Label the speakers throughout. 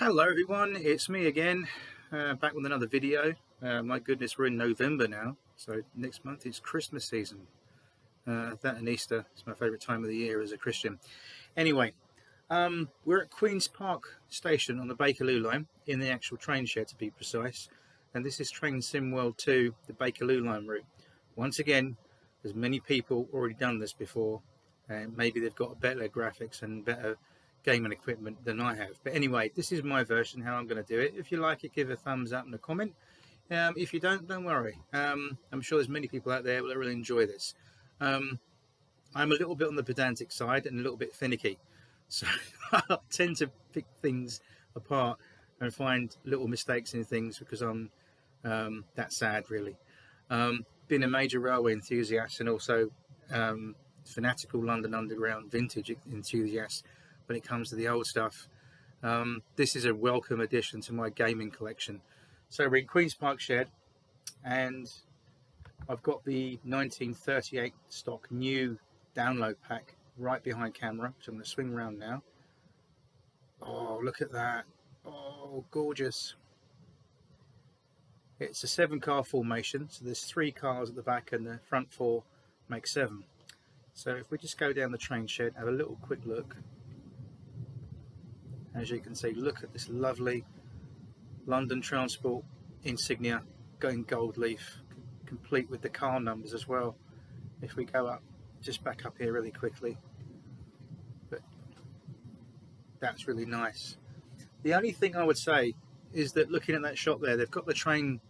Speaker 1: Hello everyone, it's me again, back with another video. My goodness, we're in November now, so next month is Christmas season. That and Easter is my favourite time of the year as a Christian. Anyway, we're at Queen's Park Station on the Bakerloo line, in the actual train shed to be precise, and this is Train Simworld to the Bakerloo line route. Once again, there's many people already done this before, and maybe they've got better graphics and better gaming equipment than I have. But anyway, this is my version, how I'm going to do it. If you like it, give a thumbs up and a comment. If you don't worry. I'm sure there's many people out there that really enjoy this. I'm a little bit on the pedantic side and a little bit finicky. So I tend to pick things apart and find little mistakes in things because I'm that sad, really. Being a major railway enthusiast and also fanatical London Underground vintage enthusiast, when it comes to the old stuff, this is a welcome addition to my gaming collection. So we're in Queen's Park Shed, and I've got the 1938 stock new download pack right behind camera, so I'm going to swing around now. Oh, look at that. Oh, gorgeous. It's a 7-car formation, so there's 3 cars at the back and the front 4 make 7. So if we just go down the train shed, have a little quick look. As you can see, look at this lovely London Transport insignia going gold leaf, complete with the car numbers as well. If we go up, just back up here really quickly, but that's really nice. The only thing I would say is that looking at that shot there, they've got the train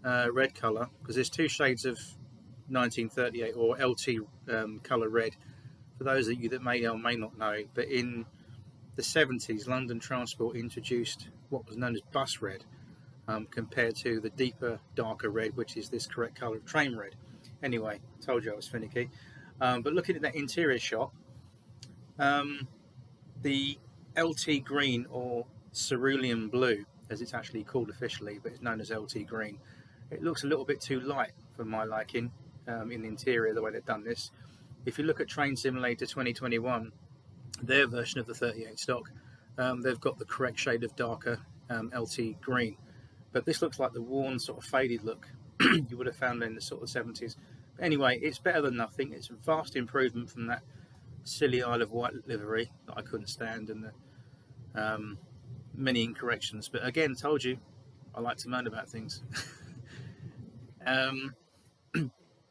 Speaker 1: red colour, because there's 2 shades of 1938 or LT colour red, for those of you that may or may not know. But in the 70s, London Transport introduced what was known as bus red, compared to the deeper, darker red, which is this correct colour of train red. Anyway, told you I was finicky. But looking at that interior shot, the LT green, or cerulean blue as it's actually called officially, but it's known as LT green, it looks a little bit too light for my liking in the interior, the way they've done this. If you look at Train Simulator 2021, their version of the 38 stock, they've got the correct shade of darker LT green, but this looks like the worn sort of faded look you would have found in the sort of 70s. But anyway, it's better than nothing. It's a vast improvement from that silly Isle of Wight livery that I couldn't stand, and the many incorrections. But again, told you I like to moan about things.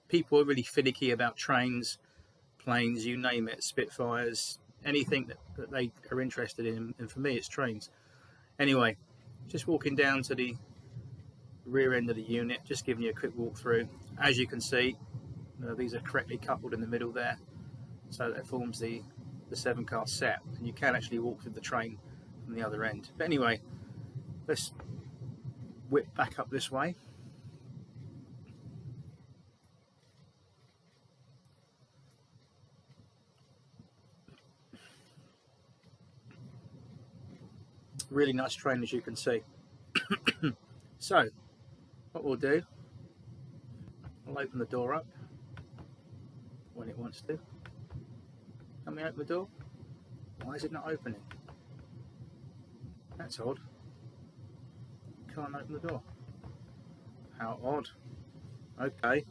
Speaker 1: People are really finicky about trains, planes, you name it, Spitfires, anything that they are interested in, and for me it's trains. Anyway, just walking down to the rear end of the unit, just giving you a quick walk through. As you can see, these are correctly coupled in the middle there, so that forms the 7-car set, and you can actually walk through the train from the other end. But anyway, let's whip back up this way. Really nice train, as you can see. So what we'll do, I'll open the door up when it wants to. Let me open the door. Why is it not opening? That's odd. Can't open the door. How odd. Okay,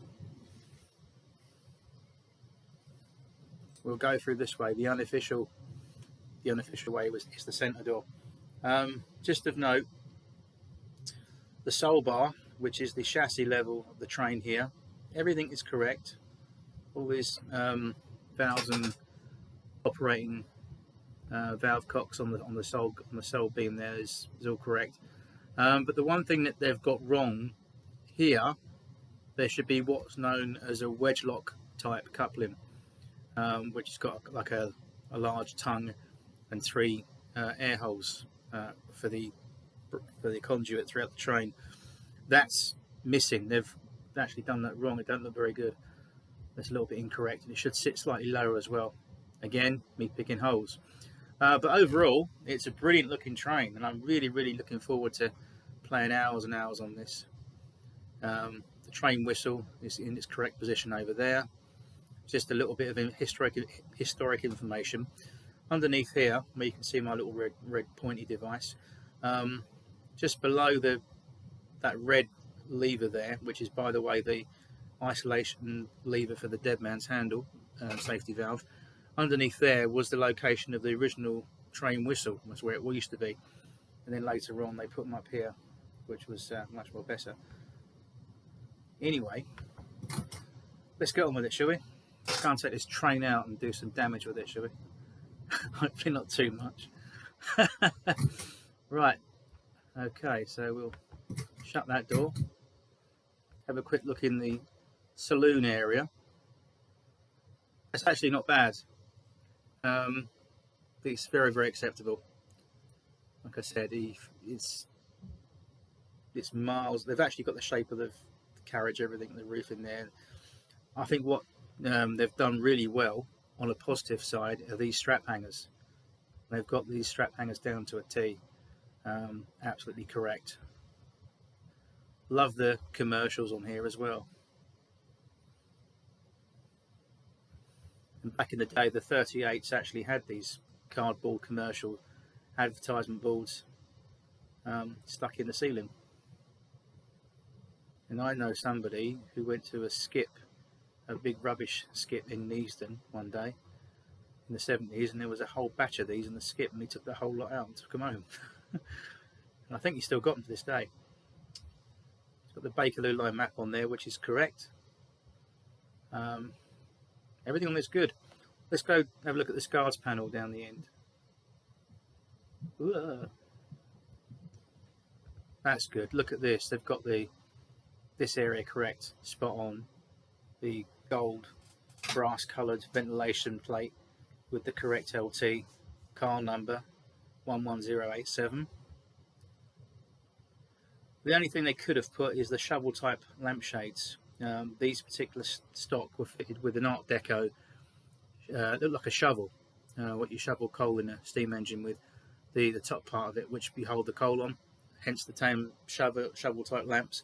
Speaker 1: we'll go through this way. The unofficial way is the centre door. Just of note, the soul bar, which is the chassis level of the train here, everything is correct. All these valves and operating valve cocks on the soul beam there is all correct. But the one thing that they've got wrong here, there should be what's known as a wedge lock type coupling, which has got like a large tongue and 3 air holes for the conduit throughout the train. That's missing. They've actually done that wrong. It don't look very good. That's a little bit incorrect, and it should sit slightly lower as well. Again, me picking holes. But overall, it's a brilliant looking train, and I'm really looking forward to playing hours and hours on this. The train whistle is in its correct position over there. Just a little bit of historic information. Underneath here, where you can see my little red pointy device, Just below that red lever there, which is, by the way, the isolation lever for the dead man's handle safety valve. Underneath there was the location of the original train whistle. That's where it used to be, and then later on they put them up here, which was much more better. Anyway, let's get on with it, shall we? Let's go and take this train out and do some damage with it, shall we? Hopefully not too much. Right, okay, so we'll shut that door, have a quick look in the saloon area. It's actually not bad. It's very, very acceptable. Like I said, it's miles. They've actually got the shape of the carriage, everything, the roof in there. I think what they've done really well on a positive side are these strap hangers. They've got these strap hangers down to a T. Absolutely correct. Love the commercials on here as well. And back in the day, the 38s actually had these cardboard commercial advertisement boards stuck in the ceiling. And I know somebody who went to a skip, a big rubbish skip in Neasden one day in the 70s, and there was a whole batch of these in the skip, and he took the whole lot out and took them home. And I think he's still got them to this day. It's got the Bakerloo line map on there, which is correct. Everything on this is good. Let's go have a look at the guards panel down the end. Ooh. That's good. Look at this. They've got this area correct, spot on. The gold brass coloured ventilation plate with the correct LT car number 11087. The only thing they could have put is the shovel type lampshades. These particular stock were fitted with an Art Deco, looked like a shovel, what you shovel coal in a steam engine with, the top part of it, which you hold the coal on, hence the term shovel type lamps.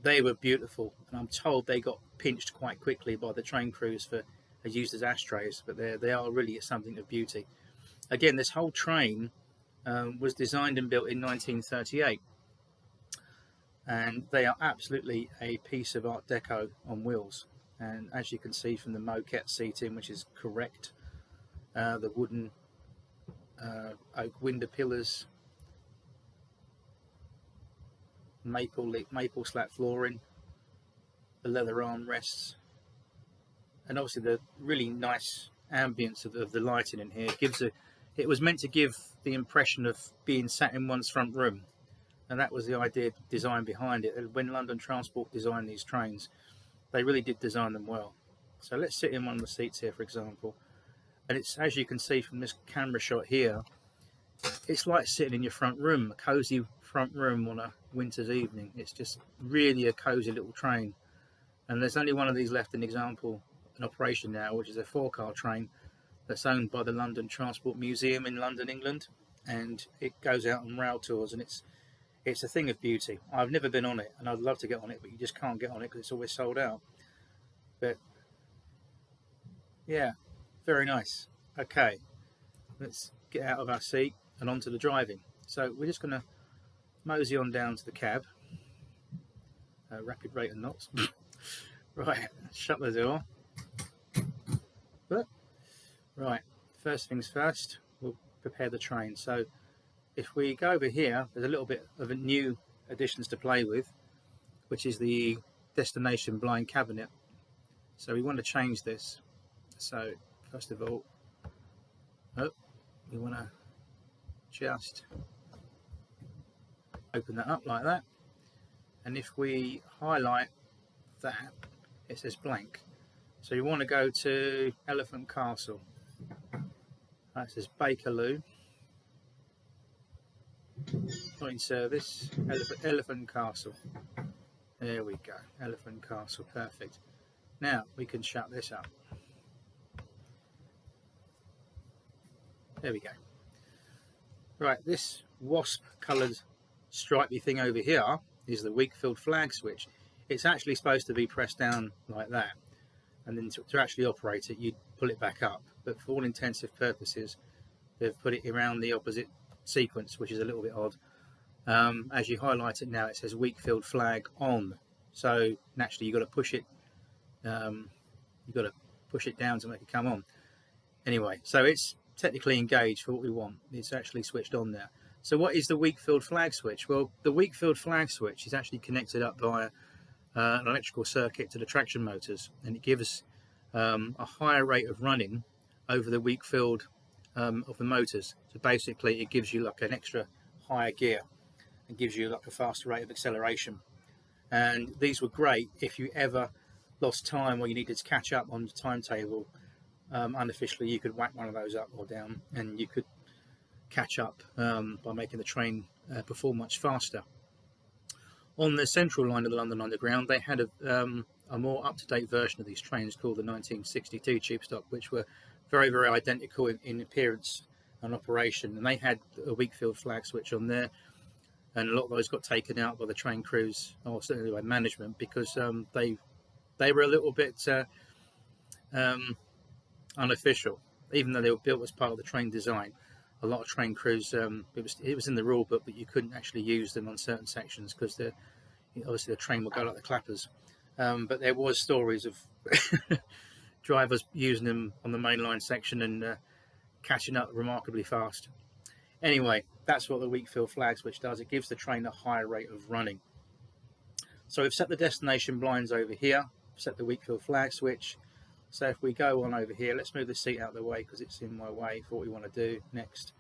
Speaker 1: They were beautiful, and I'm told they got pinched quite quickly by the train crews for used as ashtrays, but they are really something of beauty. Again, this whole train was designed and built in 1938. And they are absolutely a piece of Art Deco on wheels. And as you can see from the moquette seating, which is correct, the wooden oak window pillars, maple slat flooring, the leather armrests, and obviously the really nice ambience of the lighting in here it was meant to give the impression of being sat in one's front room. And that was the idea, design behind it. When London Transport designed these trains, they really did design them well. So let's sit in one of the seats here, for example. And it's, as you can see from this camera shot here, it's like sitting in your front room, a cosy front room on a winter's evening. It's just really a cosy little train. And there's only one of these left in operation now, which is a 4-car train that's owned by the London Transport Museum in London, England. And it goes out on rail tours, and it's a thing of beauty. I've never been on it, and I'd love to get on it, but you just can't get on it because it's always sold out. But yeah, very nice. Okay, let's get out of our seat and onto the driving. So we're just going to mosey on down to the cab. Rapid rate of knots. Right, shut the door. But, right, first things first, we'll prepare the train. So if we go over here, there's a little bit of a new additions to play with, which is the destination blind cabinet. So we want to change this. So first of all, we want to just open that up like that. And if we highlight that, it says blank. So you want to go to Elephant Castle. That says Bakerloo. Not in service. Elephant Castle. There we go. Elephant Castle. Perfect. Now we can shut this up. There we go. Right, this wasp coloured stripy thing over here is the Wakefield flag switch. It's actually supposed to be pressed down like that, and then to actually operate it, you pull it back up. But for all intensive purposes, they've put it around the opposite sequence, which is a little bit odd. As you highlight it now, it says weak field flag on. So naturally, you've got to push it. You've got to push it down to make it come on. Anyway, so it's technically engaged for what we want. It's actually switched on there. So what is the weak field flag switch? Well, the weak field flag switch is actually connected up via an electrical circuit to the traction motors, and it gives a higher rate of running over the weak field of the motors. So basically, it gives you like an extra higher gear and gives you like a faster rate of acceleration. And these were great if you ever lost time or you needed to catch up on the timetable. Unofficially, you could whack one of those up or down, and you could catch up by making the train perform much faster. On the central line of the London Underground, they had a more up-to-date version of these trains called the 1962 tube stock, which were very, very identical in appearance and operation. And they had a weak field flag switch on there, and a lot of those got taken out by the train crews, or certainly by management, because they were a little bit unofficial, even though they were built as part of the train design. A lot of train crews, it was in the rule book that you couldn't actually use them on certain sections because obviously the train would go like the clappers. But there was stories of drivers using them on the mainline section and catching up remarkably fast. Anyway, that's what the weak field flag switch does. It gives the train a higher rate of running. So we've set the destination blinds over here, set the weak field flag switch. So if we go on over here, let's move the seat out of the way because it's in my way for what we want to do next.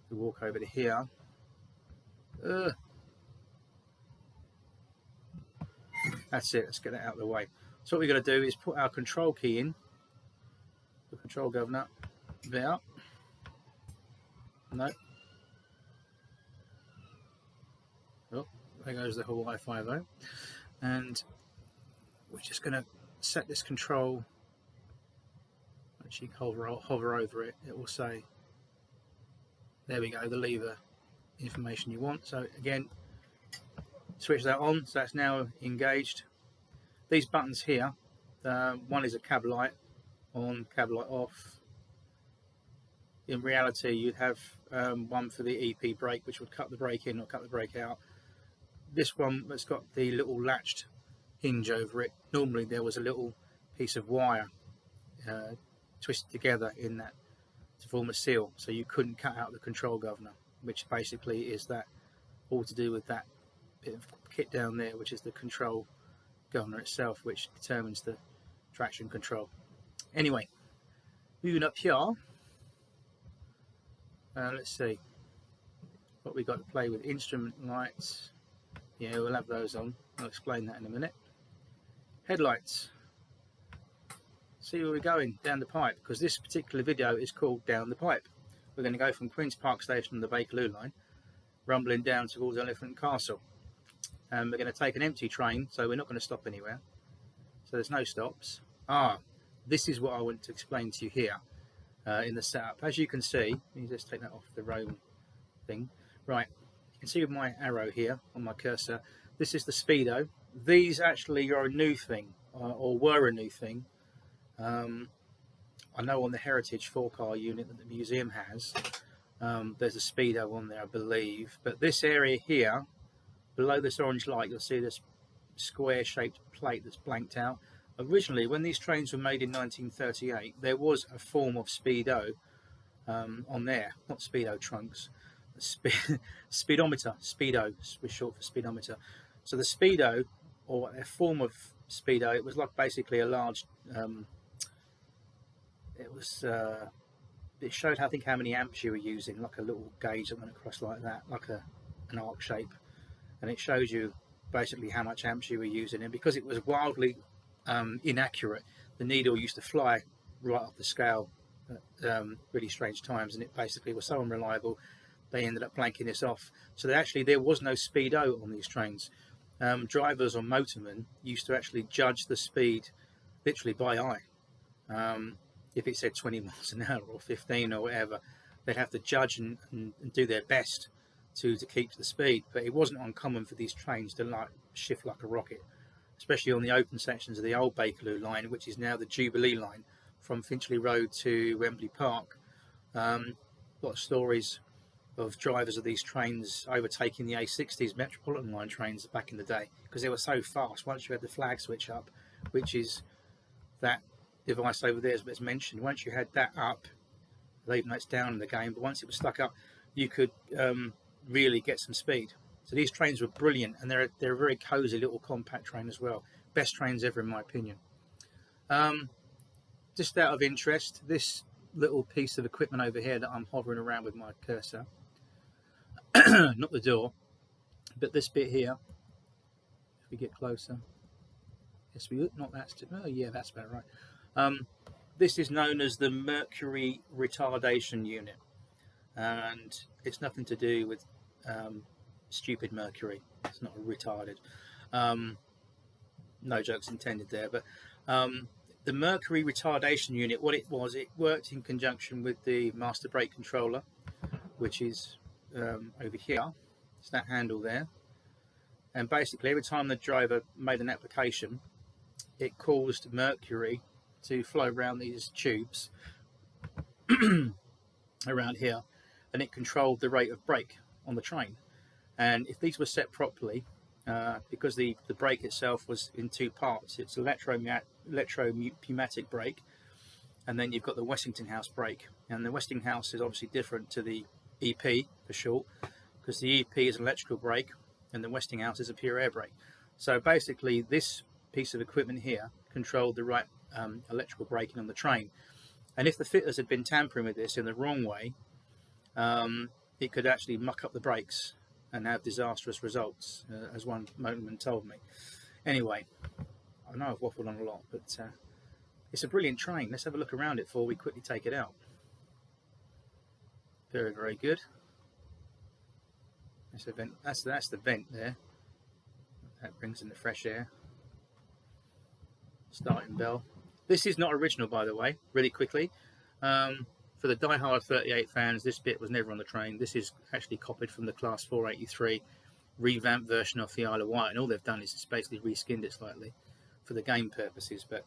Speaker 1: We walk over to here. That's it, let's get that out of the way. So what we're going to do is put our control key in, the control governor, there. No. Oh, there goes the Hawaii 5.0. And we're just going to set this control. Actually hover over it, it will say, there we go, the lever information you want. So again, switch that on, so that's now engaged. These buttons here, one is a cab light on, cab light off. In reality, you'd have one for the EP brake, which would cut the brake in or cut the brake out. This one that's got the little latched hinge over it, normally there was a little piece of wire twisted together in that to form a seal, so you couldn't cut out the control governor, which basically is that all to do with that bit of kit down there, which is the control governor itself, which determines the traction control. Anyway, moving up here, let's see what we got to play with. Instrument lights, yeah, we'll have those on. I'll explain that in a minute. Headlights. See where we're going down the pipe, because this particular video is called Down the Pipe. We're going to go from Queen's Park Station on the Bakerloo line, rumbling down towards Elephant Castle. We're going to take an empty train, so we're not going to stop anywhere. So there's no stops. This is what I want to explain to you here in the setup. As you can see, let me just take that off the roam thing. Right, you can see with my arrow here on my cursor, this is the speedo. These actually are a new thing, or were a new thing. I know on the Heritage 4-car unit that the museum has, there's a speedo on there, I believe. But this area here, below this orange light, you'll see this square-shaped plate that's blanked out. Originally, when these trains were made in 1938, there was a form of speedo on there, not speedo trunks, speedometer. Speedo was short for speedometer. So the speedo, or a form of speedo, it was like basically a large. It showed, I think, how many amps you were using, like a little gauge that went across like that, like an arc shape, and it shows you basically how much amps you were using. And because it was wildly inaccurate, the needle used to fly right off the scale at really strange times, and it basically was so unreliable they ended up blanking this off. So there was no speedo on these trains. Drivers or motormen used to actually judge the speed literally by eye. If it said 20 miles an hour or 15 or whatever, they'd have to judge and do their best to keep the speed. But it wasn't uncommon for these trains to like shift like a rocket, especially on the open sections of the old Bakerloo line, which is now the Jubilee line from Finchley Road to Wembley Park. A lot of stories of drivers of these trains overtaking the A60s Metropolitan line trains back in the day, because they were so fast. Once you had the flag switch up, which is that device over there that's mentioned, once you had that up, even though it's down in the game, but once it was stuck up, you could really get some speed. So these trains were brilliant, and they're a very cosy little compact train as well. Best trains ever in my opinion. Just out of interest, this little piece of equipment over here that I'm hovering around with my cursor, not the door, but this bit here, if we get closer, yes, not that's, oh yeah, that's about right. This is known as the Mercury retardation unit, and it's nothing to do with stupid Mercury. It's not retarded. No jokes intended there, but the Mercury retardation unit, what it was, it worked in conjunction with the master brake controller, which is over here. It's that handle there, and basically every time the driver made an application, it caused mercury to flow around these tubes around here, and it controlled the rate of brake on the train. And if these were set properly, because the brake itself was in two parts, it's electropneumatic brake, and then you've got the Westinghouse brake. And the Westinghouse is obviously different to the EP for short, because the EP is an electrical brake and the Westinghouse is a pure air brake. So basically this piece of equipment here controlled the right electrical braking on the train. And if the fitters had been tampering with this in the wrong way, it could actually muck up the brakes and have disastrous results, as one motorman told me. Anyway, I know I've waffled on a lot, but it's a brilliant train. Let's have a look around it before we quickly take it out. Very, very good. That's the vent. That's the vent there. That brings in the fresh air. Starting bell. This is not original, by the way. Really quickly, for the die-hard 38 fans, this bit was never on the train. This is actually copied from the Class 483 revamped version of the Isle of Wight, and all they've done is just basically reskinned it slightly for the game purposes. But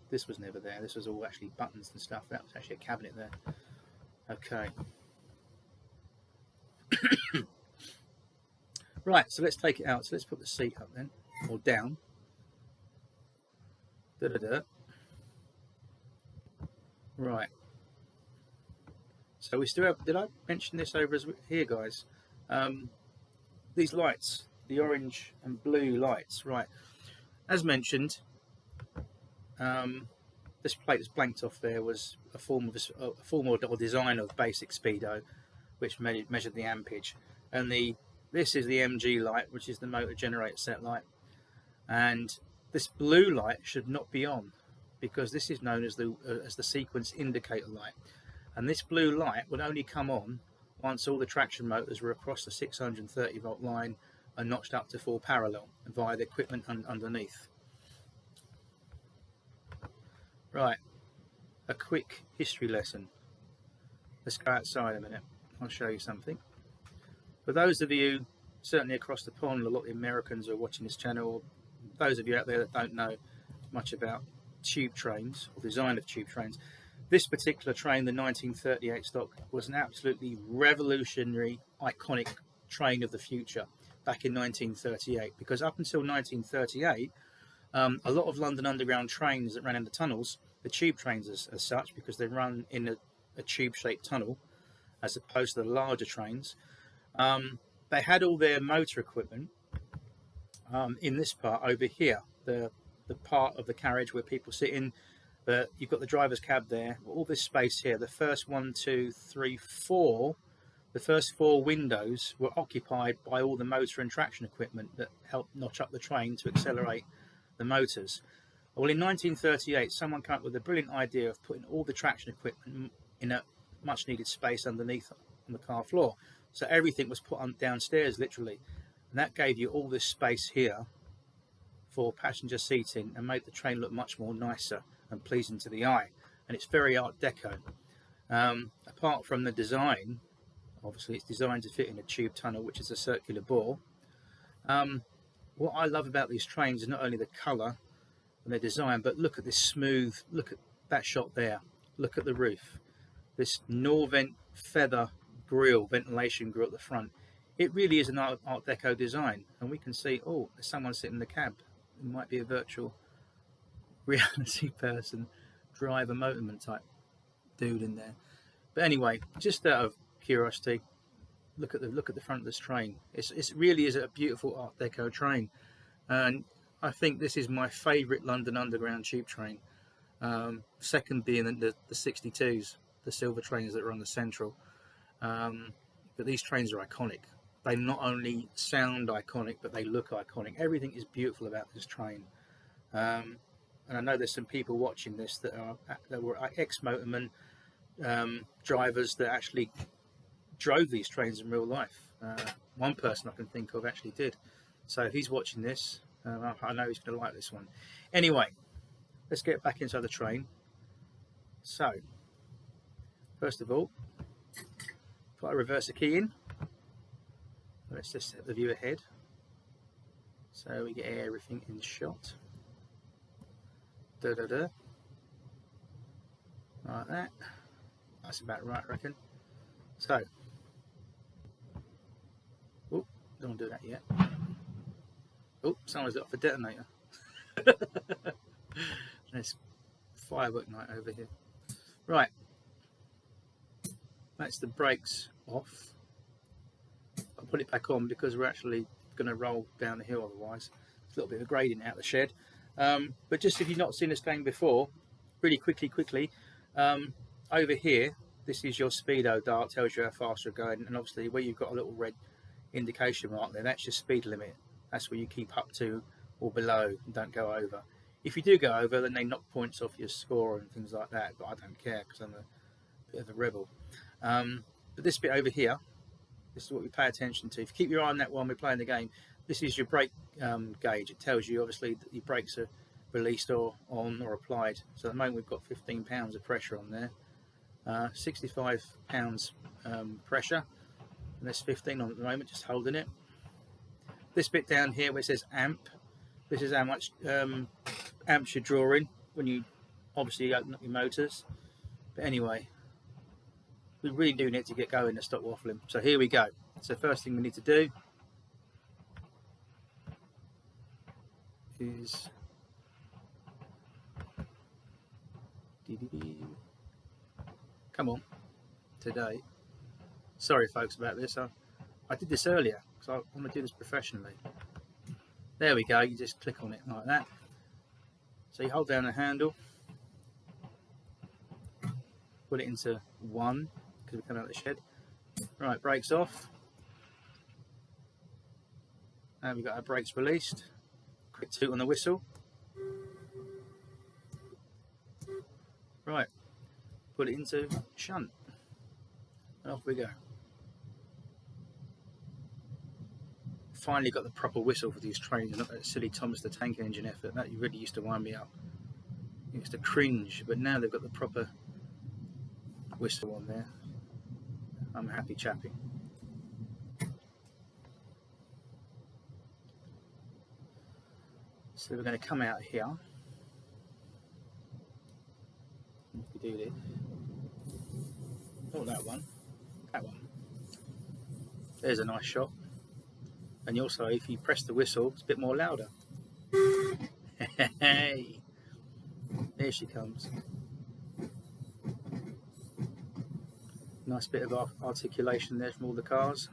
Speaker 1: this was never there. This was all actually buttons and stuff. That was actually a cabinet there. Okay. Right, so let's take it out. So let's put the seat up then, or down. Right. So we still have, did I mention this over here, guys? These lights, the orange and blue lights, right. As mentioned, this plate that's blanked off there was a form or design of basic speedo, which measured the ampage. And this is the MG light, which is the motor generator set light. And this blue light should not be on, because this is known as the sequence indicator light. And this blue light would only come on once all the traction motors were across the 630 volt line and notched up to full parallel via the equipment underneath. Right, a quick history lesson. Let's go outside a minute. I'll show you something. For those of you, certainly across the pond, a lot of the Americans who are watching this channel, or those of you out there that don't know much about tube trains or design of tube trains, this particular train, the 1938 stock, was an absolutely revolutionary, iconic train of the future back in 1938. Because up until 1938, a lot of London Underground trains that ran in the tunnels, the tube trains as such, because they run in a tube-shaped tunnel, as opposed to the larger trains, they had all their motor equipment in this part over here, the part of the carriage where people sit in. But you've got the driver's cab there, all this space here. The first 1, 2, 3, 4, the first 4 windows were occupied by all the motor and traction equipment that helped notch up the train to accelerate the motors. Well, in 1938, someone came up with a brilliant idea of putting all the traction equipment in a much needed space underneath on the car floor. So everything was put on downstairs, literally. And that gave you all this space here for passenger seating and made the train look much more nicer and pleasing to the eye. And it's very Art Deco. Apart from the design, obviously it's designed to fit in a tube tunnel, which is a circular bore. What I love about these trains is not only the colour and the design, but look at this smooth, look at that shot there, look at the roof. This Norvent feather grille, ventilation grille at the front. It really is an Art Deco design, and we can see, oh, there's someone sitting in the cab. It might be a virtual reality person, driver, motorman type dude in there. But anyway, just out of curiosity, look at the front of this train. It really is a beautiful Art Deco train, and I think this is my favourite London Underground tube train. Second being the 62s, the silver trains that are on the Central. But these trains are iconic. They not only sound iconic, but they look iconic. Everything is beautiful about this train. And I know there's some people watching this that were ex-motormen, drivers that actually drove these trains in real life. One person I can think of actually did. So if he's watching this, I know he's going to like this one. Anyway, let's get back inside the train. So, first of all, put a reverser key in. Let's just set the view ahead so we get everything in shot. Like that. That's about right, I reckon. So, oh, don't do that yet. Oh, someone's got off a detonator. There's firework night over here. Right, that's the brakes off. I'll put it back on because we're actually going to roll down the hill otherwise. It's a little bit of gradient out the shed. But just if you've not seen this game before, really quickly, over here, this is your speedo dial, tells you how fast you're going, and obviously where you've got a little red indication mark there, that's your speed limit. That's where you keep up to or below and don't go over. If you do go over, then they knock points off your score and things like that, but I don't care because I'm a bit of a rebel. But this bit over here, this is what we pay attention to. If you keep your eye on that while we're playing the game, this is your brake gauge. It tells you obviously that your brakes are released or on or applied. So at the moment we've got 15 pounds of pressure on there, 65 pounds pressure, and there's 15 on at the moment, just holding it. This bit down here where it says amp, this is how much amps you're drawing when you obviously open up your motors. But anyway, we really do need to get going to stop waffling. So here we go. So first thing we need to do is come on today. Sorry folks about this. I did this earlier because I want to do this professionally. There we go. You just click on it like that. So you hold down the handle, put it into 1 because we're coming out of the shed. Right, brakes off. And we've got our brakes released. Quick toot on the whistle. Right, put it into shunt. And off we go. Finally got the proper whistle for these trains and not that silly Thomas the Tank Engine effort. That really used to wind me up. It used to cringe, but now they've got the proper whistle on there. I'm happy chappy. So we're going to come out here. If we do this, oh, that one. There's a nice shot. And also, if you press the whistle, it's a bit more louder. Hey, there she comes. Nice bit of articulation there from all the cars.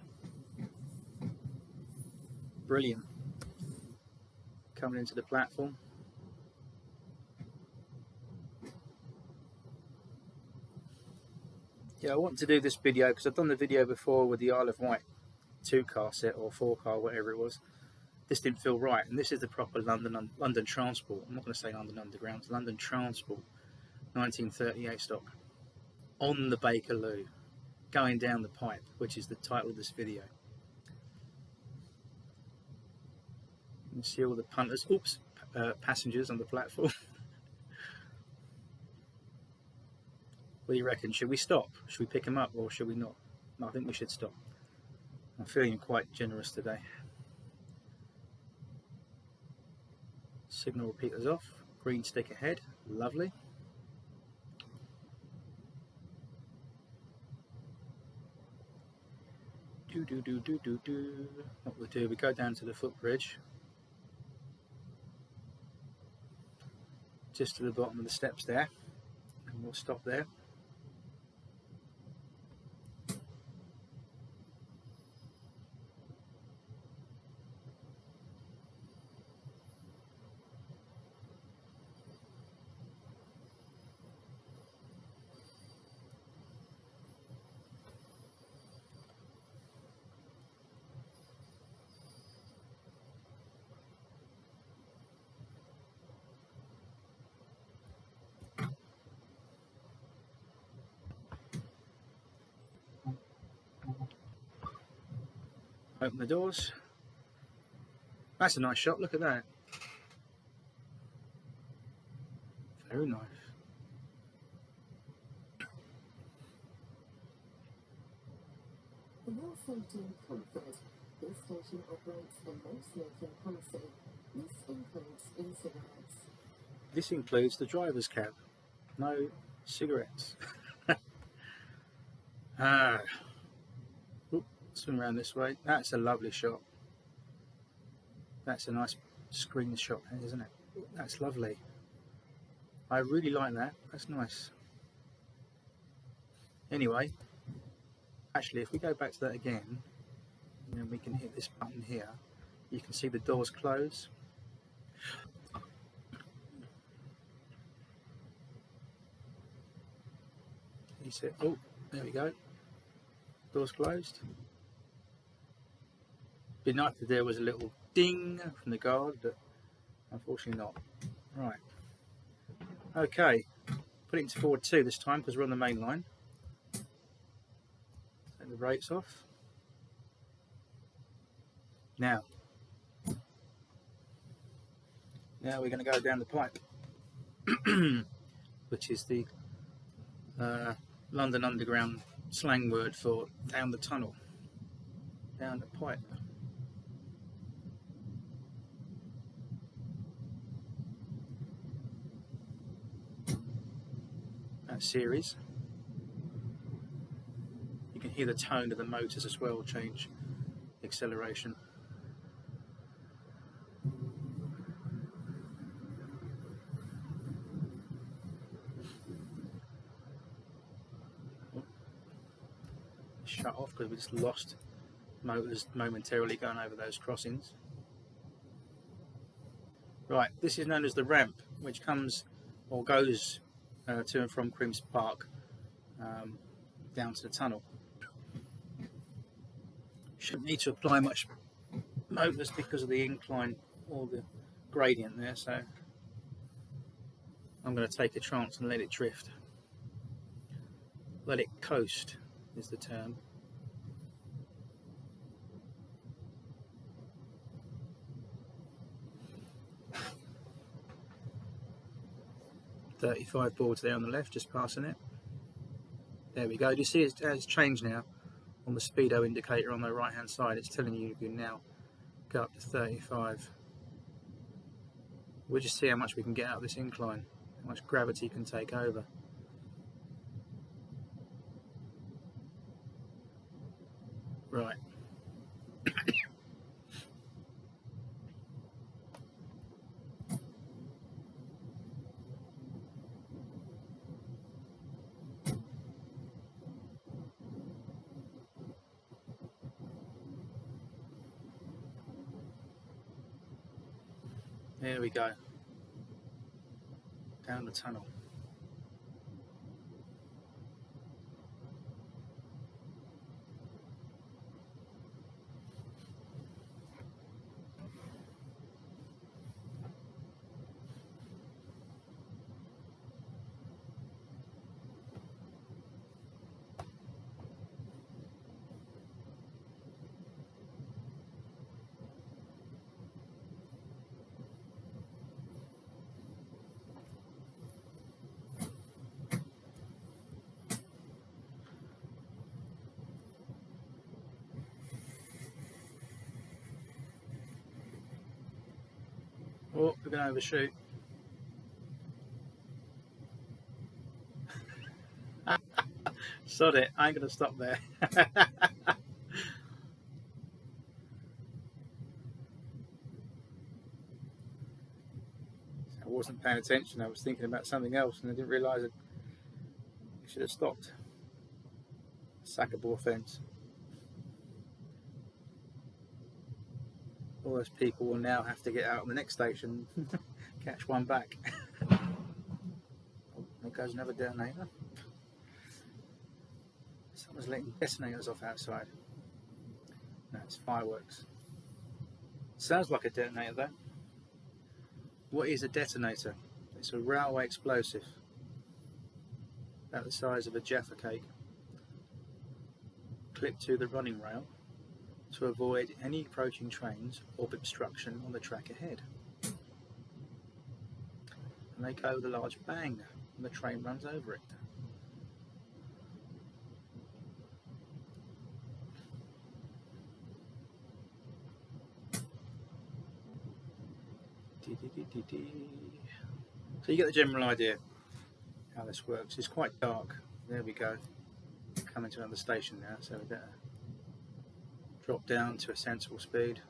Speaker 1: Brilliant. Coming into the platform. Yeah, I want to do this video because I've done the video before with the Isle of Wight 2-car set or 4-car, whatever it was. This didn't feel right, and this is the proper London Transport. I'm not going to say London Underground, it's London Transport, 1938 stock, on the Bakerloo, going down the pipe, which is the title of this video. You can see all the punters, passengers on the platform. What do you reckon? Should we stop? Should we pick them up, or should we not? No, I think we should stop. I'm feeling quite generous today. Signal repeaters off. Green stick ahead. Lovely. What we do, we go down to the footbridge, just to the bottom of the steps there, and we'll stop there. Open the doors. That's a nice shot, look at that. Very nice.
Speaker 2: For your safety and comfort, this station operates a no smoking policy. This includes e-cigarettes.
Speaker 1: This includes the driver's cab. No cigarettes. Swing around this way. That's a lovely shot. That's a nice screenshot, isn't it? That's lovely. I really like that. That's nice. Anyway, actually, if we go back to that again, and then we can hit this button here, you can see the doors close. He said, oh, there we go. Doors closed. Be nice if there was a little ding from the guard, but unfortunately not. Right. Okay. Put it into forward 2 this time because we're on the main line. Take the brakes off. Now we're going to go down the pipe, which is the London Underground slang word for down the tunnel, down the pipe. That series. You can hear the tone of the motors as well change acceleration. Shut off because we just lost motors momentarily going over those crossings. Right, this is known as the ramp, which comes or goes to and from Crims Park down to the tunnel. Shouldn't need to apply much motors because of the incline or the gradient there, so I'm going to take a chance and let it drift. Let it coast is the term. .35 boards there on the left, just passing it. There we go. Do you see it's changed now on the speedo indicator on the right hand side? It's telling you can now go up to 35. We'll just see how much we can get out of this incline, how much gravity can take over. Right. There we go. Down the tunnel. Oh, we're going to overshoot. Sod it, I ain't going to stop there. wasn't paying attention. I was thinking about something else and I didn't realise it. I should have stopped. Sackable offence. All those people will now have to get out on the next station and catch one back. Oh, there goes another detonator. Someone's letting detonators off outside. No, it's fireworks. Sounds like a detonator though. What is a detonator? It's a railway explosive about the size of a Jaffa cake, clipped to the running rail to avoid any approaching trains or obstruction on the track ahead. And they go with a large bang when the train runs over it. So you get the general idea how this works. It's quite dark. There we go. Coming to another station now, so we better drop down to a sensible speed.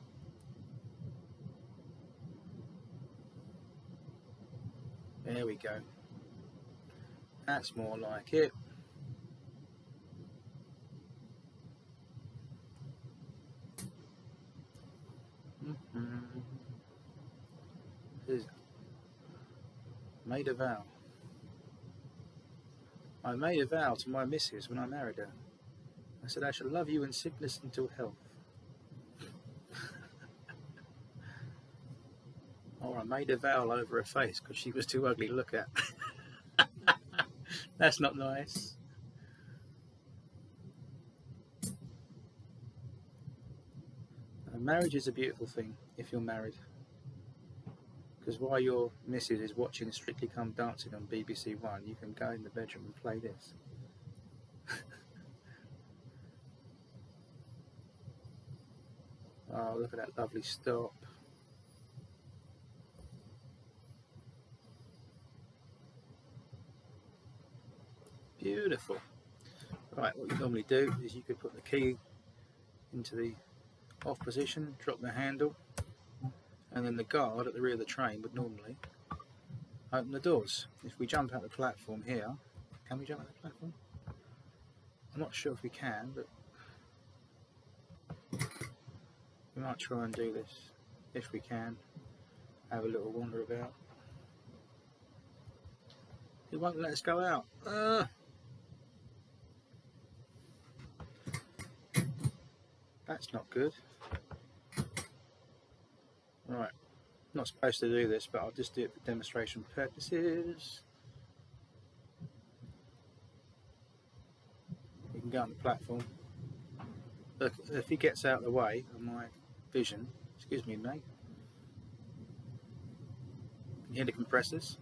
Speaker 1: There we go. That's more like it. Made a vow. I made a vow to my missus when I married her. I said I shall love you in sickness until health. Or I made a vow over her face because she was too ugly to look at. That's not nice. Marriage is a beautiful thing if you're married. Because while your missus is watching Strictly Come Dancing on BBC One, you can go in the bedroom and play this. Oh, look at that lovely stop. Beautiful. Right, what you normally do is you could put the key into the off position, drop the handle, and then the guard at the rear of the train would normally open the doors. If we jump out the platform here, can we jump out the platform? I'm not sure if we can, but we might try and do this if we can. Have a little wander about. He won't let us go out. That's not good. Right, not supposed to do this, but I'll just do it for demonstration purposes. You can go on the platform. Look, if he gets out of the way of my vision, excuse me, mate. Can you hear the compressors?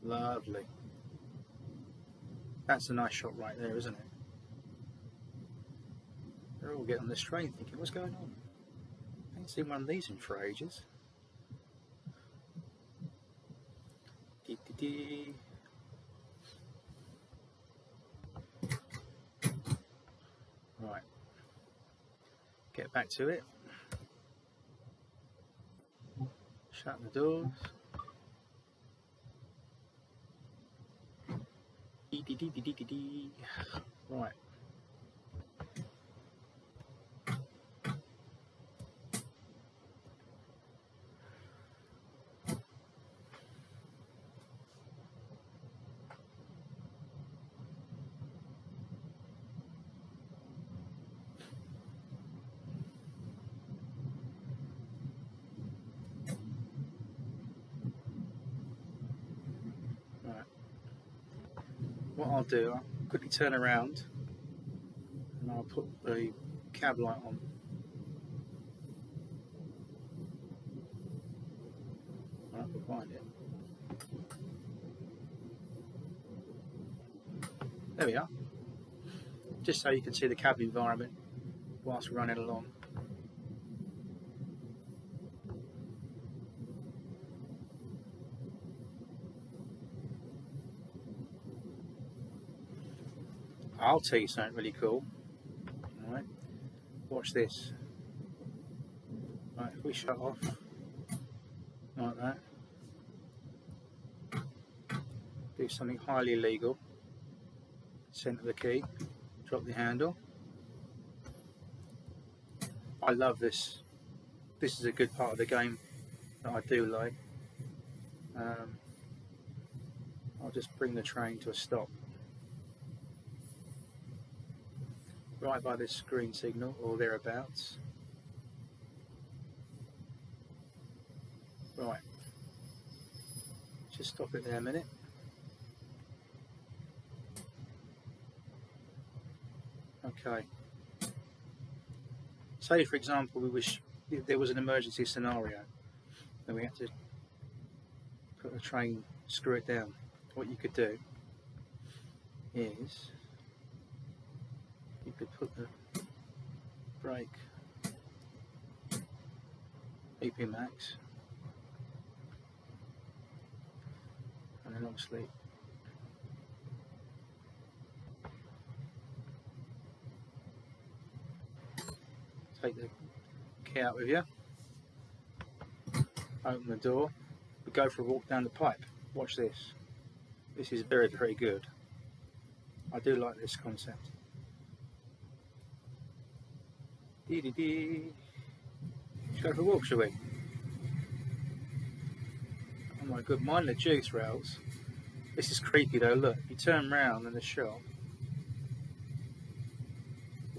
Speaker 1: Lovely. That's a nice shot right there, isn't it? They're all getting on this train thinking, what's going on? I ain't seen one of these in for ages. Right. Get back to it. Shut the doors. Right. What I'll do, I'll quickly turn around and I'll put the cab light on. Right, we'll find it. There we are. Just so you can see the cab environment whilst we're running along. I'll tell you something really cool. Alright, watch this. Right, if we shut off like that, do something highly illegal. Center the key, drop the handle. I love this. This is a good part of the game that I do like. I'll just bring the train to a stop right by this green signal or thereabouts. Right, just stop it there a minute. Okay. Say for example we wish there was an emergency scenario and we had to put a train, screw it down. What you could do is you could put the brake EP max, and then obviously take the key out with you, open the door, we go for a walk down the pipe. Watch this. This is very, very good. I do like this concept. Let's go for a walk, shall we? Oh my god, mind the juice rails. This is creepy though, look. You turn round in the shop.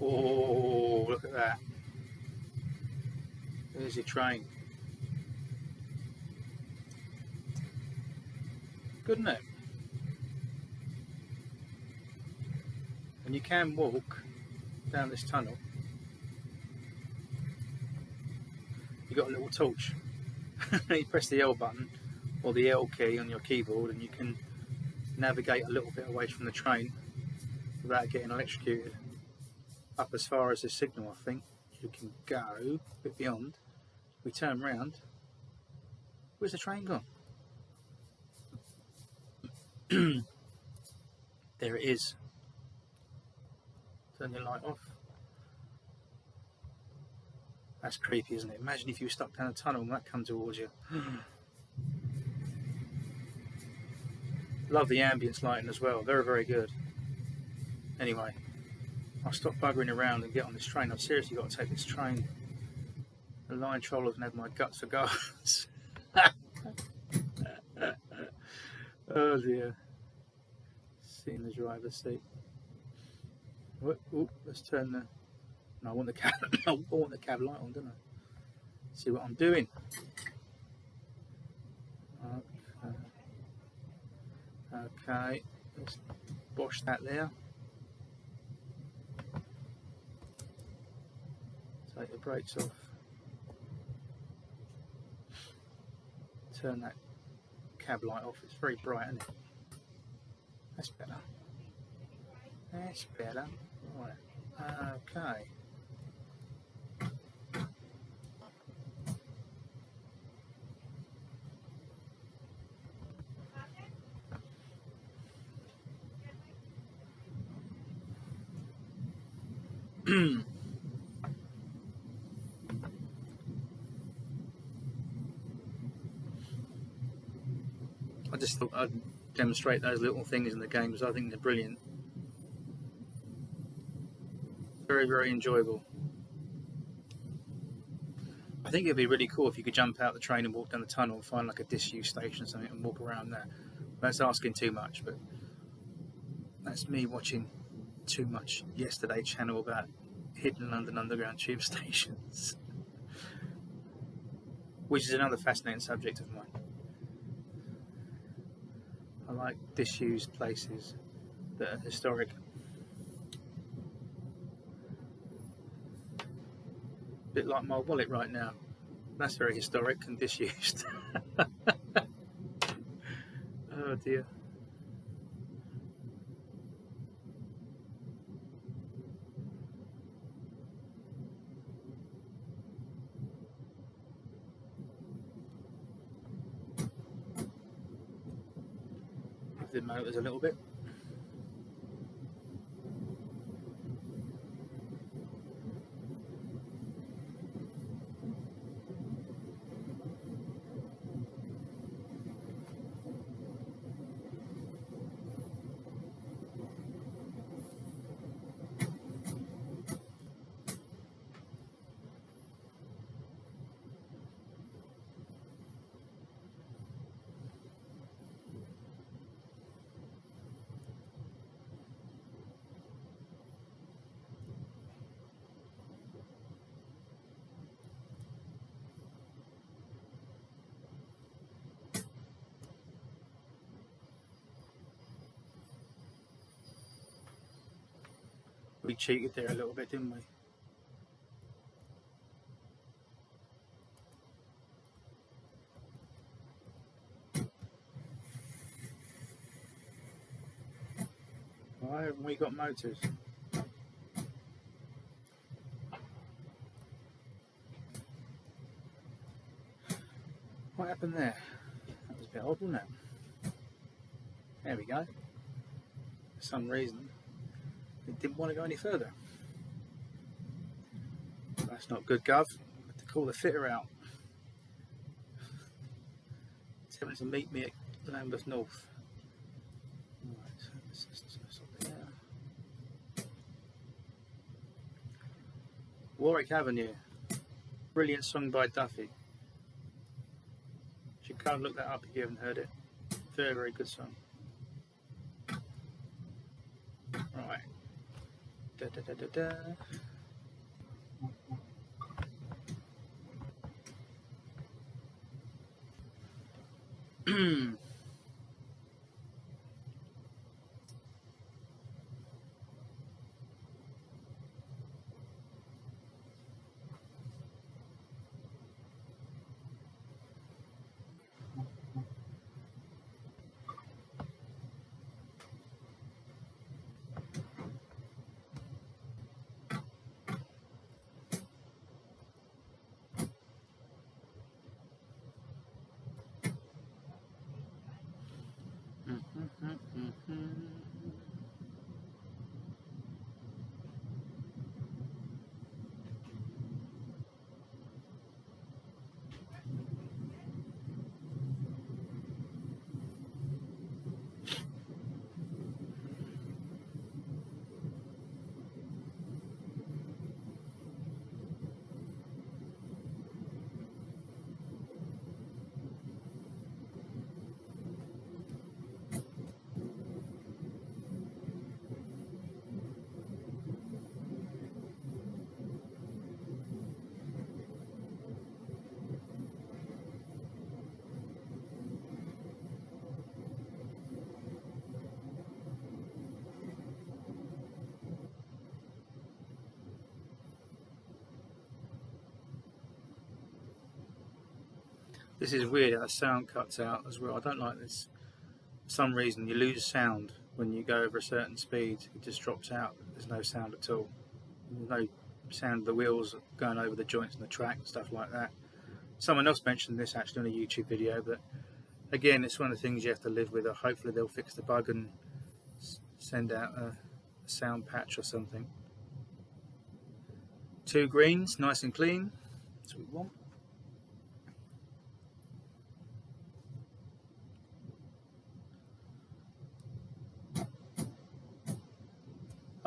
Speaker 1: Oh, look at that. There's your train. Good, isn't it? And you can walk down this tunnel. You've got a little torch. You press the L button or the L key on your keyboard and you can navigate a little bit away from the train without getting electrocuted. Up as far as the signal, I think you can go a bit beyond. We turn round. Where's the train gone? There it is. Turn the light off. That's creepy, isn't it? Imagine if you were stuck down a tunnel and that come towards you. Love the ambience lighting as well. Very, very good. Anyway, I'll stop buggering around and get on this train. I've seriously got to take this train. The line trollers have my guts for guards. Oh dear. Sit in the driver's seat. Ooh, let's turn the. No, I want the cab. I want the cab light on, don't I? See what I'm doing. Okay. Let's wash that there. Take the brakes off. Turn that cab light off. It's very bright, isn't it? That's better. That's better. Right. Okay. I just thought I'd demonstrate those little things in the game because I think they're brilliant. Very, very enjoyable. I think it'd be really cool if you could jump out the train and walk down the tunnel and find like a disused station or something and walk around there. That's asking too much, but that's me watching too much Yesterday channel about hidden London Underground tube stations, which is another fascinating subject of mine. I like disused places that are historic. A bit like my wallet right now. That's very historic and disused. Oh dear. Move the motors a little bit. We cheated there a little bit, didn't we? Why haven't we got motors? What happened there? That was a bit odd, wasn't it? There we go. For some reason, it didn't want to go any further. That's not good, Gov. I have to call the fitter out. He's having to meet me at Lambeth North. Right, let's stop there. Warwick Avenue. Brilliant song by Duffy. You should go and look that up if you haven't heard it. Very, very good song. Right. Da, da, da, da, da. This is weird how the sound cuts out as well. I don't like this. For some reason you lose sound when you go over a certain speed. It just drops out. There's no sound at all. There's no sound of the wheels going over the joints and the track and stuff like that. Someone else mentioned this actually on a YouTube video, but again, it's one of the things you have to live with. Hopefully they'll fix the bug and send out a sound patch or something. 2 greens, nice and clean. That's what we want.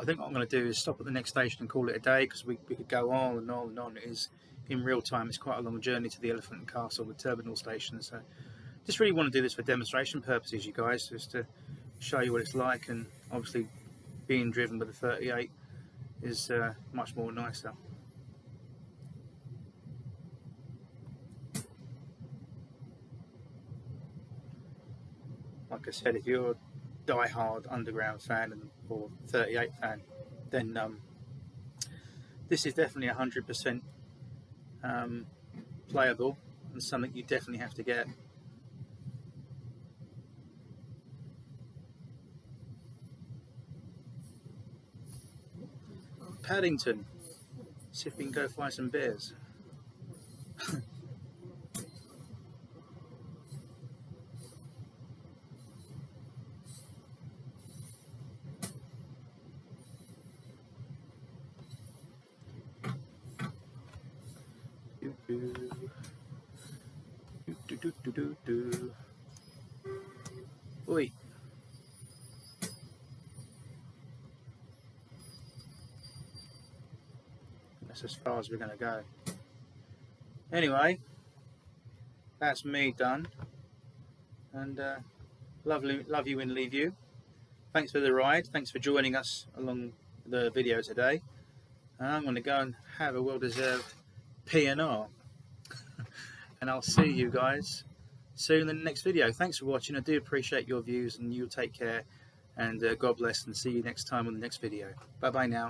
Speaker 1: I think what I'm going to do is stop at the next station and call it a day, because we could go on and on and on. It is in real time. It's quite a long journey to the Elephant and Castle, the terminal station. So just really want to do this for demonstration purposes, you guys, just to show you what it's like. And obviously being driven with a 38 is much more nicer. Like I said, if you're a die-hard underground fan or 38 fan, then this is definitely 100% playable and something you definitely have to get. Paddington. See if we can go find some bears. Oi. That's as far as we're going to go. Anyway, that's me done. And love you and leave you. Thanks for the ride. Thanks for joining us along the video today. I'm going to go and have a well-deserved P&R. And I'll see you guys soon in the next video. Thanks for watching. I do appreciate your views, and you take care, and God bless, and see you next time on the next video. Bye bye now.